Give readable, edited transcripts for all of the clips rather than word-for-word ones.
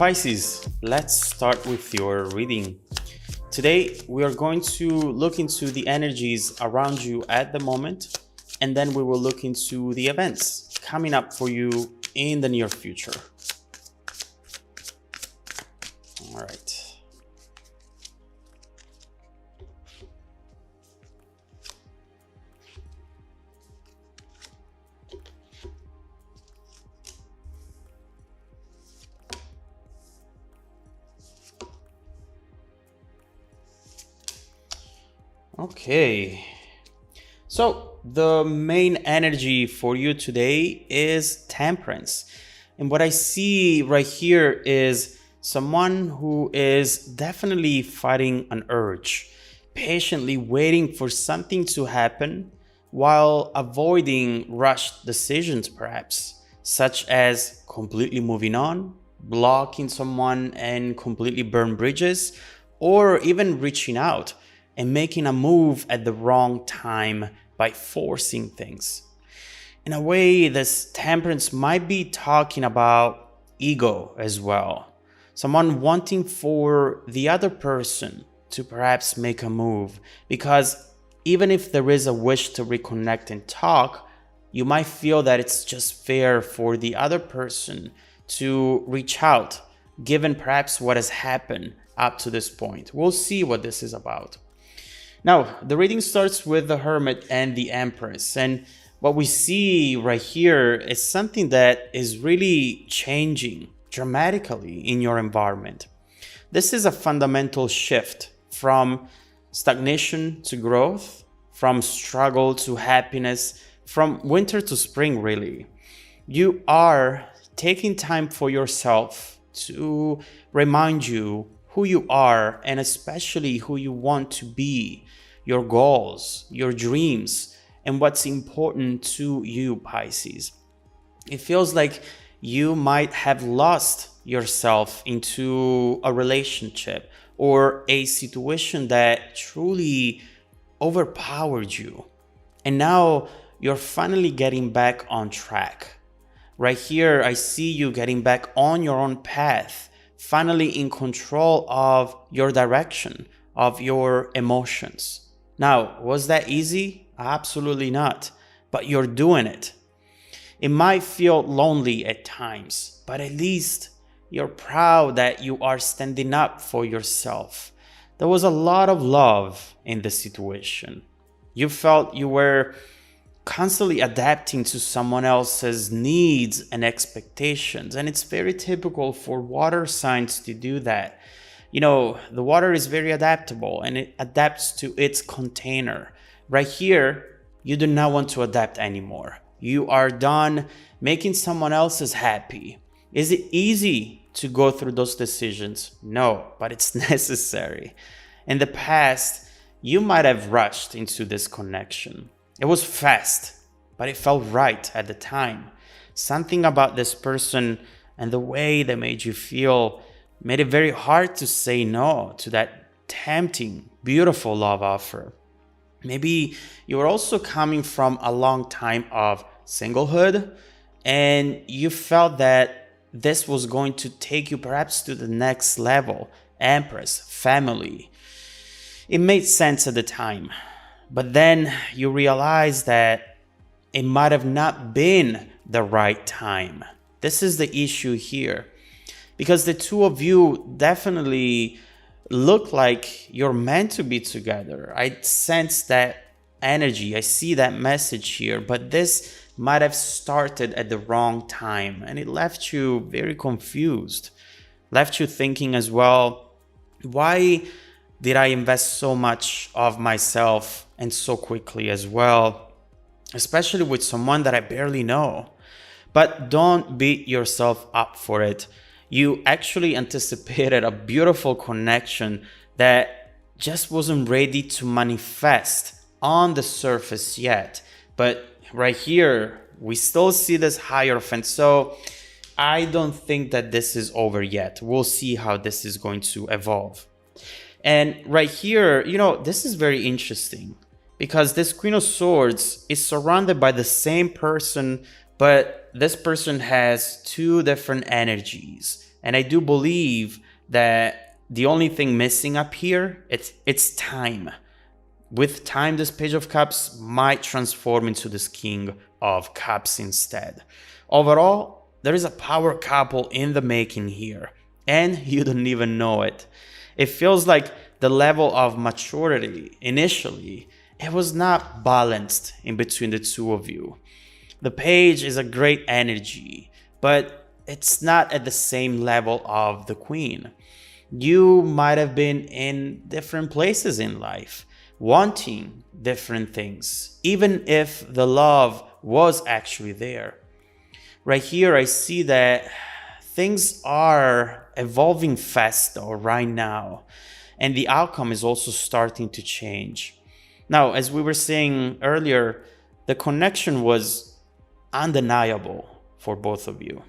Pisces, let's start with your reading. Today, we are going to look into the energies around you at the moment, and then we will look into the events coming up for you in the near future. All right. Okay, so the main energy for you today is temperance. And what I see right here is someone who is definitely fighting an urge, patiently waiting for something to happen while avoiding rushed decisions, perhaps, such as completely moving on, blocking someone and completely burn bridges, or even reaching out and making a move at the wrong time by forcing things. In a way, this temperance might be talking about ego as well. Someone wanting for the other person to perhaps make a move, because even if there is a wish to reconnect and talk, you might feel that it's just fair for the other person to reach out, given perhaps what has happened up to this point. We'll see what this is about. Now, the reading starts with the Hermit and the Empress, and what we see right here is something that is really changing dramatically in your environment. This is a fundamental shift from stagnation to growth, from struggle to happiness, from winter to spring, really. You are taking time for yourself to remind you who you are and especially who you want to be, your goals, your dreams, and what's important to you, Pisces. It feels like you might have lost yourself into a relationship or a situation that truly overpowered you. And now you're finally getting back on track. Right here, I see you getting back on your own path, finally in control of your direction, of your emotions. Now, was that easy? Absolutely not, but you're doing it. It might feel lonely at times, but at least you're proud that you are standing up for yourself. There was a lot of love in the situation. You felt you were constantly adapting to someone else's needs and expectations. And it's very typical for water signs to do that. You know, the water is very adaptable and it adapts to its container. Right here, you do not want to adapt anymore. You are done making someone else's happy. Is it easy to go through those decisions? No, but it's necessary. In the past, you might have rushed into this connection. It was fast, but it felt right at the time. Something about this person and the way they made you feel made it very hard to say no to that tempting, beautiful love offer. Maybe you were also coming from a long time of singlehood and you felt that this was going to take you perhaps to the next level, Empress, family. It made sense at the time. But then you realize that it might have not been the right time. This is the issue here. Because the two of you definitely look like you're meant to be together. I sense that energy. I see that message here. But this might have started at the wrong time. And it left you very confused. Left you thinking as well, why did I invest so much of myself and so quickly as well, especially with someone that I barely know? But don't beat yourself up for it. You actually anticipated a beautiful connection that just wasn't ready to manifest on the surface yet. But right here, we still see this Hierophant. So I don't think that this is over yet. We'll see how this is going to evolve. And right here, you know, this is very interesting because this Queen of Swords is surrounded by the same person but this person has two different energies. And I do believe that the only thing missing up here, it's time. With time, this Page of Cups might transform into this King of Cups instead. Overall, there is a power couple in the making here, and you don't even know it. It feels like the level of maturity initially, it was not balanced in between the two of you. The Page is a great energy, but it's not at the same level of the Queen. You might have been in different places in life, wanting different things, even if the love was actually there. Right here, I see that things are evolving fast though right now, and the outcome is also starting to change. Now, as we were saying earlier, the connection was undeniable for both of you.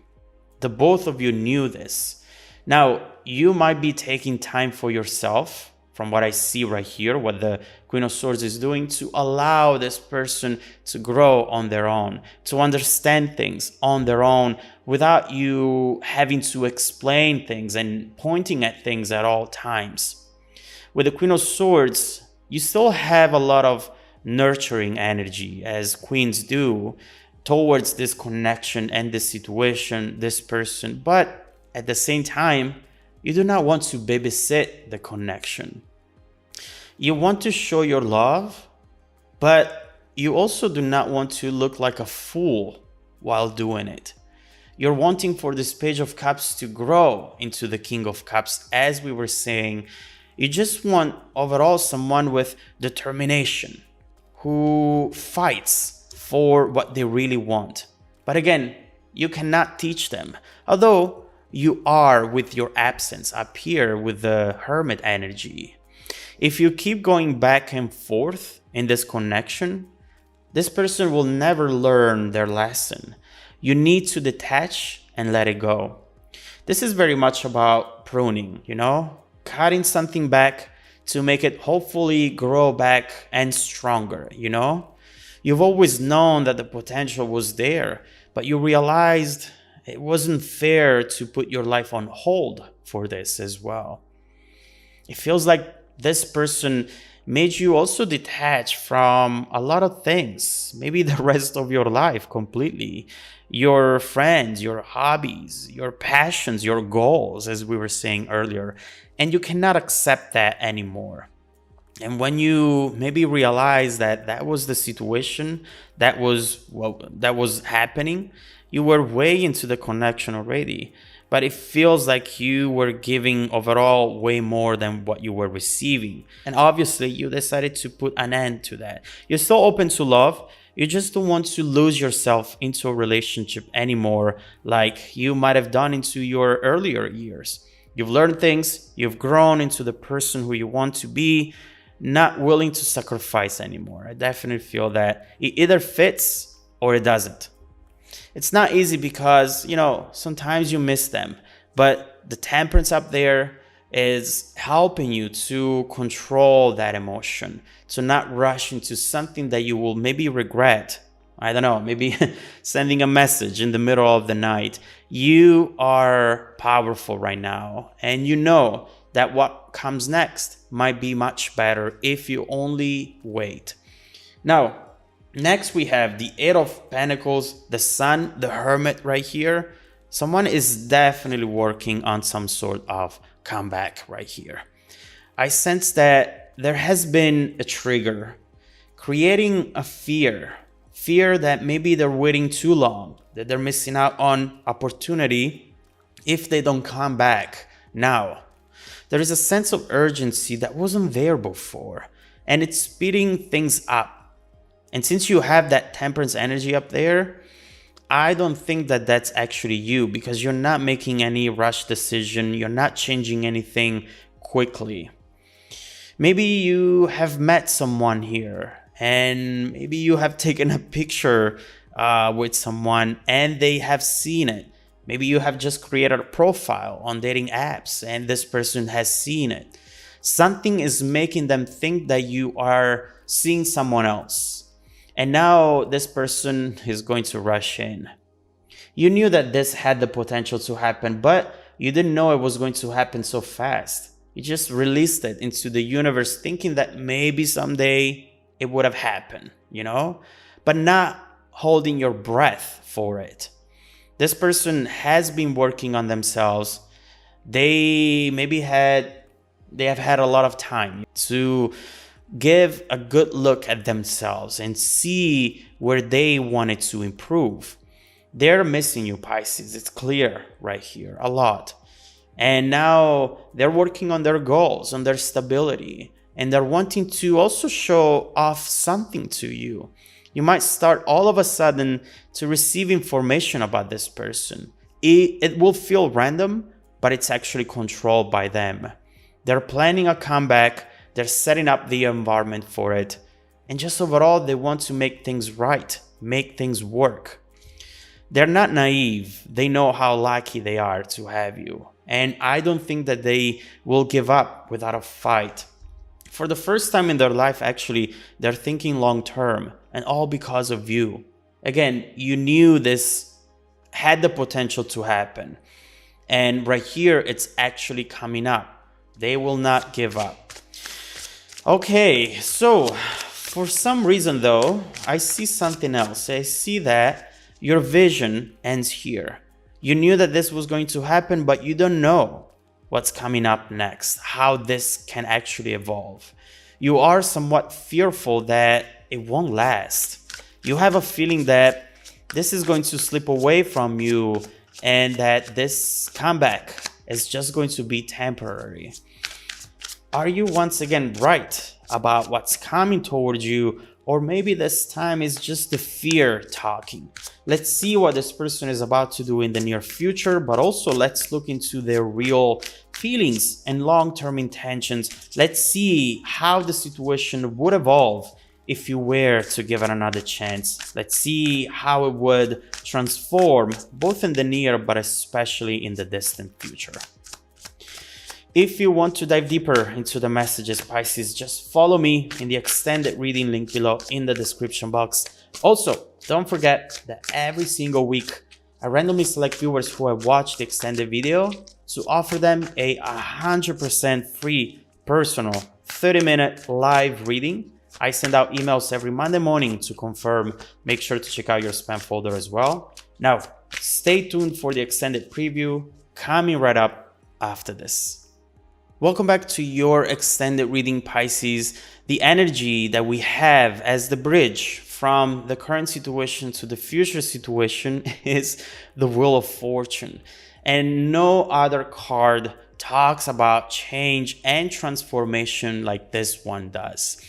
The both of you knew this. Now, you might be taking time for yourself, from what I see right here, what the Queen of Swords is doing, to allow this person to grow on their own, to understand things on their own without you having to explain things and pointing at things at all times. With the Queen of Swords, you still have a lot of nurturing energy, as queens do, towards this connection and this situation, this person, but at the same time, you do not want to babysit the connection. You want to show your love, but you also do not want to look like a fool while doing it. You're wanting for this Page of Cups to grow into the King of Cups, as we were saying. You just want overall someone with determination, who fights for what they really want. But again, you cannot teach them. Although you are with your absence up here with the Hermit energy. If you keep going back and forth in this connection, this person will never learn their lesson. You need to detach and let it go. This is very much about pruning, cutting something back to make it hopefully grow back and stronger, You've always known that the potential was there, but you realized it wasn't fair to put your life on hold for this as well. It feels like this person made you also detach from a lot of things, maybe the rest of your life completely. Your friends, your hobbies, your passions, your goals, as we were saying earlier, and you cannot accept that anymore. And when you maybe realize that that was the situation, that was happening, you were way into the connection already. But it feels like you were giving overall way more than what you were receiving. And obviously, you decided to put an end to that. You're still open to love. You just don't want to lose yourself into a relationship anymore, like you might have done into your earlier years. You've learned things. You've grown into the person who you want to be. Not willing to sacrifice anymore. I definitely feel that it either fits or it doesn't. It's not easy because, sometimes you miss them, but the temperance up there is helping you to control that emotion, to not rush into something that you will maybe regret. I don't know, maybe sending a message in the middle of the night. You are powerful right now, and you know that what comes next might be much better if you only wait. Now, next we have the Eight of Pentacles, the Sun, the Hermit right here. Someone is definitely working on some sort of comeback right here. I sense that there has been a trigger, creating a fear that maybe they're waiting too long, that they're missing out on opportunity if they don't come back now. There is a sense of urgency that wasn't there before, and it's speeding things up. And since you have that temperance energy up there, I don't think that that's actually you, because you're not making any rush decision. You're not changing anything quickly. Maybe you have met someone here, and maybe you have taken a picture with someone and they have seen it. Maybe you have just created a profile on dating apps and this person has seen it. Something is making them think that you are seeing someone else. And now this person is going to rush in. You knew that this had the potential to happen, but you didn't know it was going to happen so fast. You just released it into the universe thinking that maybe someday it would have happened, but not holding your breath for it. This person has been working on themselves. They have had a lot of time to give a good look at themselves and see where they wanted to improve. They're missing you, Pisces. It's clear right here, a lot. And now they're working on their goals, on their stability, and they're wanting to also show off something to you. You might start all of a sudden to receive information about this person. It will feel random, but it's actually controlled by them. They're planning a comeback. They're setting up the environment for it. And just overall, they want to make things right, make things work. They're not naive. They know how lucky they are to have you. And I don't think that they will give up without a fight. For the first time in their life, actually, they're thinking long term, and all because of you. Again, you knew this had the potential to happen. And right here, it's actually coming up. They will not give up. Okay, so for some reason though, I see something else. I see that your vision ends here. You knew that this was going to happen, but you don't know what's coming up next, how this can actually evolve. You are somewhat fearful that it won't last. You have a feeling that this is going to slip away from you and that this comeback is just going to be temporary. Are you once again right about what's coming towards you? Or maybe this time is just the fear talking. Let's see what this person is about to do in the near future, but also let's look into their real feelings and long-term intentions. Let's see how the situation would evolve if you were to give it another chance. Let's see how it would transform both in the near, but especially in the distant future. If you want to dive deeper into the messages, Pisces, just follow me in the extended reading link below in the description box. Also, don't forget that every single week, I randomly select viewers who have watched the extended video to offer them a 100% free personal 30-minute live reading. I send out emails every Monday morning to confirm. Make sure to check out your spam folder as well. Now, stay tuned for the extended preview coming right up after this. Welcome back to your extended reading, Pisces. The energy that we have as the bridge from the current situation to the future situation is the Wheel of Fortune. And no other card talks about change and transformation like this one does.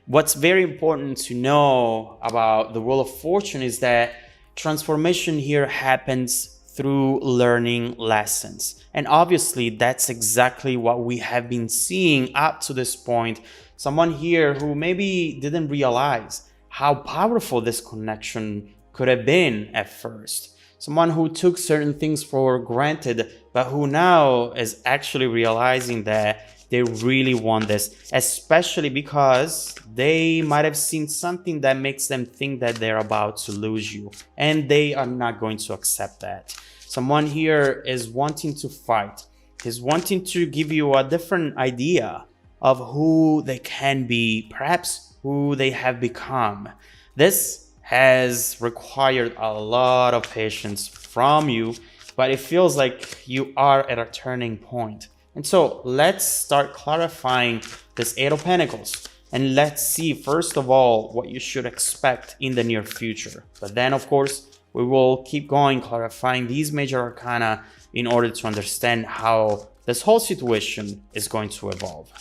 What's very important to know about the Wheel of Fortune is that transformation here happens through learning lessons. And obviously, that's exactly what we have been seeing up to this point. Someone here who maybe didn't realize how powerful this connection could have been at first. Someone who took certain things for granted, but who now is actually realizing that they really want this, especially because they might have seen something that makes them think that they're about to lose you, and they are not going to accept that. Someone here is wanting to fight, is wanting to give you a different idea of who they can be, perhaps who they have become. This has required a lot of patience from you, but it feels like you are at a turning point. And so let's start clarifying this Eight of Pentacles. And let's see, first of all, what you should expect in the near future. But then, of course, we will keep going, clarifying these major arcana in order to understand how this whole situation is going to evolve.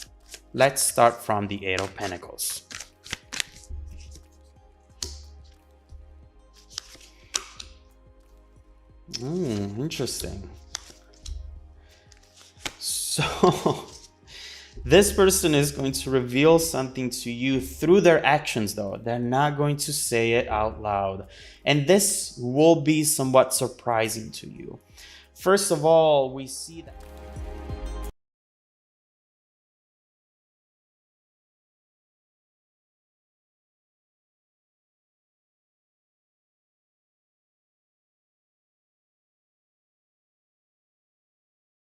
Let's start from the Eight of Pentacles. Interesting. So this person is going to reveal something to you through their actions, though. They're not going to say it out loud. And this will be somewhat surprising to you. First of all, we see that